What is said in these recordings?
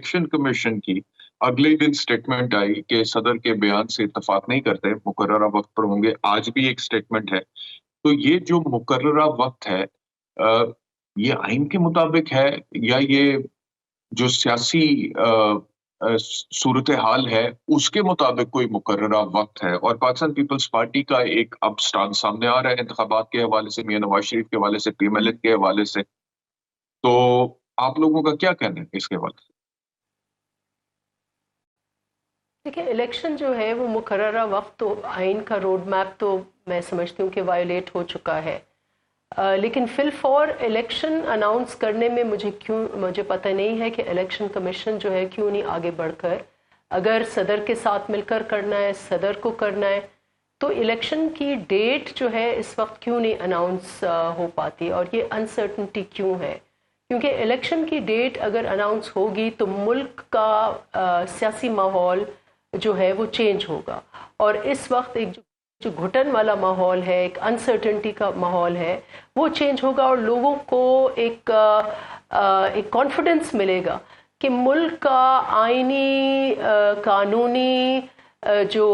Election commission کی اگلے دن statement آئی کہ صدر کے بیان سے اتفاق نہیں کرتے، مقررہ وقت پر ہوں گے. آج بھی ایک سٹیٹمنٹ ہے. تو یہ جو مقررہ وقت ہے یہ آئین کے مطابق ہے یا یہ جو سیاسی صورتحال ہے اس کے مطابق کوئی مقررہ وقت ہے؟ اور پاکستان پیپلز پارٹی کا ایک اب سٹانس سامنے آ رہا ہے انتخابات کے حوالے سے، میاں نواز شریف کے حوالے سے، پی ایم ایل این کے حوالے سے. تو آپ لوگوں کا کیا کہنا ہے اس کے حوالے سے؟ دیکھیں، الیکشن جو ہے وہ مقررہ وقت تو آئین کا روڈ میپ تو میں سمجھتی ہوں کہ وائلیٹ ہو چکا ہے، لیکن فی الفور الیکشن اناؤنس کرنے میں مجھے پتہ نہیں ہے کہ الیکشن کمیشن جو ہے کیوں نہیں آگے بڑھ کر، اگر صدر کے ساتھ مل کر کرنا ہے، صدر کو کرنا ہے، تو الیکشن کی ڈیٹ جو ہے اس وقت کیوں نہیں اناؤنس ہو پاتی، اور یہ انسرٹنٹی کیوں ہے؟ کیونکہ الیکشن کی ڈیٹ اگر اناؤنس ہوگی تو ملک کا سیاسی ماحول جو ہے وہ چینج ہوگا، اور اس وقت ایک جو گھٹن والا ماحول ہے، ایک انسرٹنٹی کا ماحول ہے، وہ چینج ہوگا، اور لوگوں کو ایک کانفیڈنس ملے گا کہ ملک کا آئینی قانونی جو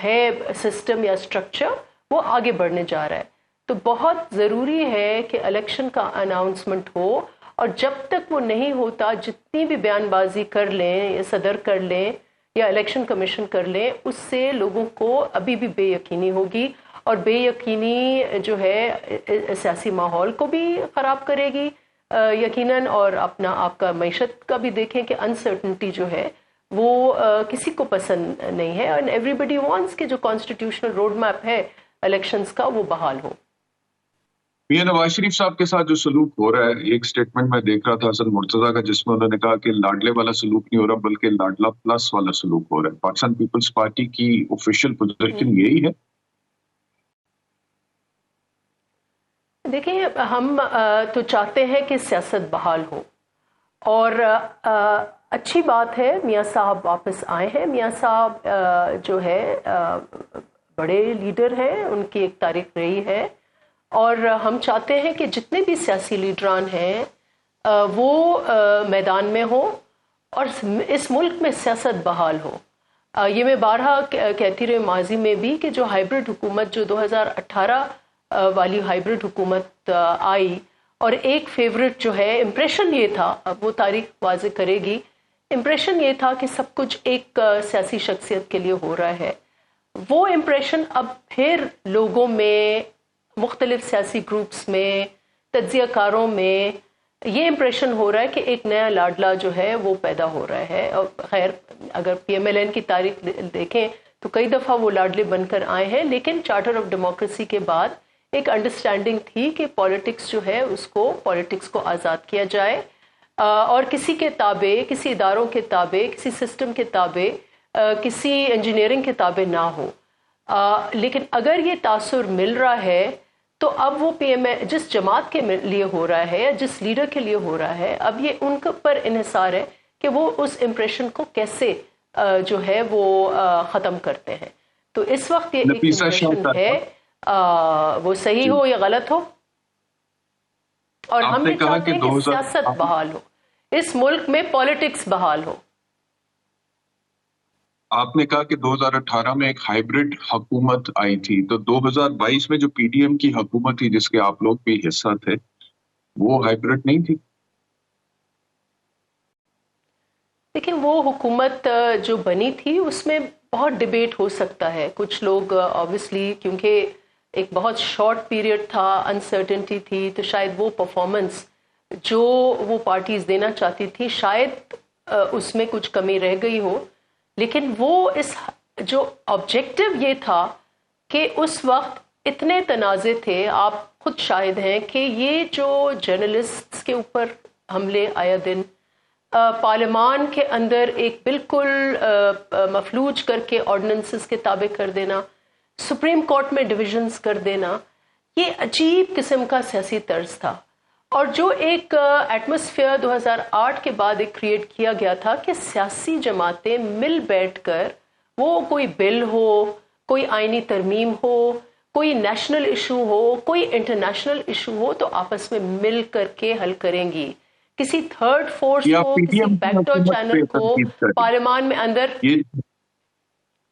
ہے سسٹم یا اسٹرکچر وہ آگے بڑھنے جا رہا ہے. تو بہت ضروری ہے کہ الیکشن کا اناؤنسمنٹ ہو، اور جب تک وہ نہیں ہوتا جتنی بھی بیان بازی کر لیں یا صدر کر لیں یا الیکشن کمیشن کر لیں، اس سے لوگوں کو ابھی بھی بے یقینی ہوگی، اور بے یقینی جو ہے سیاسی ماحول کو بھی خراب کرے گی یقیناً، اور آپ کا معیشت کا بھی دیکھیں کہ انسرٹنٹی جو ہے وہ کسی کو پسند نہیں ہے، اور ایوری بڈی وانٹس کہ جو کانسٹیٹیوشنل روڈ میپ ہے الیکشنز کا وہ بحال ہو. میاں نواز شریف صاحب کے ساتھ جو سلوک ہو رہا ہے، ایک سٹیٹمنٹ میں دیکھ رہا تھا حسن مرتضیٰ کا، جس میں انہوں نے کہا کہ لاڈلے والا سلوک نہیں ہو رہا بلکہ لاڈلا پلس والا سلوک ہو رہا ہے. پاکستان پیپلز پارٹی کی آفیشیل پوزیشن یہی ہے؟ دیکھیں، ہم تو چاہتے ہیں کہ سیاست بحال ہو، اور اچھی بات ہے میاں صاحب واپس آئے ہیں. میاں صاحب جو ہے بڑے لیڈر ہیں، ان کی ایک تاریخ رہی ہے، اور ہم چاہتے ہیں کہ جتنے بھی سیاسی لیڈران ہیں وہ میدان میں ہوں اور اس ملک میں سیاست بحال ہو. یہ میں بارہا کہتی رہی ماضی میں بھی کہ جو ہائیبرڈ حکومت، جو 2018 والی ہائیبرڈ حکومت آئی، اور ایک فیورٹ جو ہے امپریشن یہ تھا، اب وہ تاریخ واضح کرے گی، امپریشن یہ تھا کہ سب کچھ ایک سیاسی شخصیت کے لیے ہو رہا ہے. وہ امپریشن اب پھر لوگوں میں، مختلف سیاسی گروپس میں، تجزیہ کاروں میں یہ امپریشن ہو رہا ہے کہ ایک نیا لاڈلا جو ہے وہ پیدا ہو رہا ہے. اور خیر، اگر پی ایم ایل این کی تاریخ دیکھیں تو کئی دفعہ وہ لاڈلے بن کر آئے ہیں، لیکن چارٹر آف ڈیموکریسی کے بعد ایک انڈرسٹینڈنگ تھی کہ پالیٹکس جو ہے پالیٹکس کو آزاد کیا جائے، اور کسی کے تابع، کسی اداروں کے تابع، کسی سسٹم کے تابع، کسی انجینئرنگ کے تابع نہ ہو. لیکن اگر یہ تاثر مل رہا ہے تو اب وہ پی ایم اے جس جماعت کے لیے ہو رہا ہے یا جس لیڈر کے لیے ہو رہا ہے، اب یہ ان پر انحصار ہے کہ وہ اس امپریشن کو کیسے جو ہے وہ ختم کرتے ہیں. تو اس وقت یہ ایک امپریشن ہے، وہ صحیح ہو یا غلط ہو، اور ہم یہ چاہتے ہیں کہ سیاست بحال ہو، اس ملک میں پالیٹکس بحال ہو. آپ نے کہا کہ 2018 میں ایک ہائیبرڈ حکومت آئی تھی، تو 2022 میں جو پی ڈی ایم کی حکومت تھی جس کے آپ لوگ بھی حصہ تھے، وہ ہائیبرڈ نہیں تھی؟ دیکھیں، وہ حکومت جو بنی تھی اس میں بہت ڈیبیٹ ہو سکتا ہے. کچھ لوگ آبویسلی کیونکہ ایک بہت شارٹ پیریڈ تھا، انسرٹنٹی تھی، تو شاید وہ پرفارمنس جو وہ پارٹیز دینا چاہتی تھی شاید اس میں کچھ کمی رہ گئی ہو. لیکن وہ اس جو آبجیکٹو یہ تھا کہ اس وقت اتنے تنازع تھے، آپ خود شاہد ہیں کہ یہ جو جرنلسٹ کے اوپر حملے آیا دن، پارلیمان کے اندر ایک بالکل مفلوج کر کے آرڈیننسز کے تابع کر دینا، سپریم کورٹ میں ڈویژنز کر دینا، یہ عجیب قسم کا سیاسی طرز تھا. اور جو ایک ایٹماسفیئر 2008 کے بعد ایک کریٹ کیا گیا تھا کہ سیاسی جماعتیں مل بیٹھ کر، وہ کوئی بل ہو، کوئی آئینی ترمیم ہو، کوئی نیشنل ایشو ہو، کوئی انٹرنیشنل ایشو ہو، تو آپس میں مل کر کے حل کریں گی. کسی تھرڈ فورس یا کو، پی ڈی کسی ایم کی بیک ڈور حکومت چینل پہ کو تنقید کر رہی پارلیمان میں اندر ہیں؟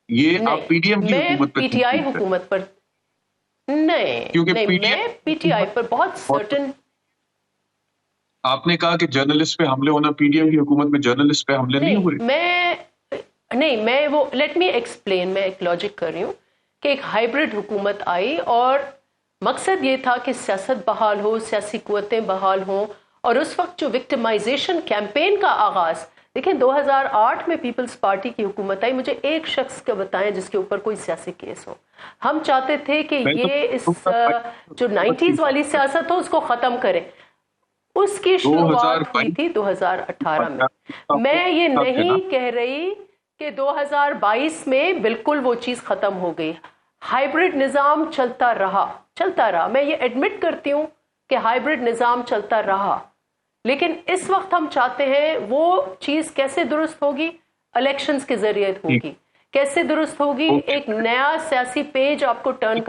یہ آپ پی ڈی ایم کی میں حکومت پہ پی ٹی آئی تنقید کر رہی ہیں، حکومت پر نہیں کیونکہ نہیں، پی ڈی میں ایم پی ٹی آئی پر بہت سرٹن. آپ نے کہا کہ جرنلسٹ پہ حملے ہونا، پی ڈی ایم کی حکومت میں جرنلسٹ پہ حملے نہیں ہوئے. میں وہ لیٹ می ایکسپلین، میں ایک لاجک کر رہی ہوں کہ ایک ہائیبرڈ حکومت آئی اور مقصد یہ تھا کہ سیاست بحال ہو، سیاسی قوتیں بحال ہوں. اور اس وقت جو وکٹمائزیشن کیمپین کا آغاز، دیکھیں 2008 میں پیپلز پارٹی کی حکومت آئی. مجھے ایک شخص کا بتائیں جس کے اوپر کوئی سیاسی کیس ہو. ہم چاہتے تھے کہ میں تو یہ اس جو 90s والی سیاست ہو اس کو ختم کریں. اس کی شروعات ہوئی تھی 2018 میں. میں یہ نہیں کہہ رہی کہ 2022 میں بالکل وہ چیز ختم ہو گئی. ہائیبرڈ نظام چلتا رہا. میں یہ ایڈمٹ کرتی ہوں کہ ہائیبرڈ نظام چلتا رہا، لیکن اس وقت ہم چاہتے ہیں وہ چیز کیسے درست ہوگی؟ الیکشنز کے ذریعے ہوگی. کیسے درست ہوگی؟ ایک نیا سیاسی پیج آپ کو ٹرن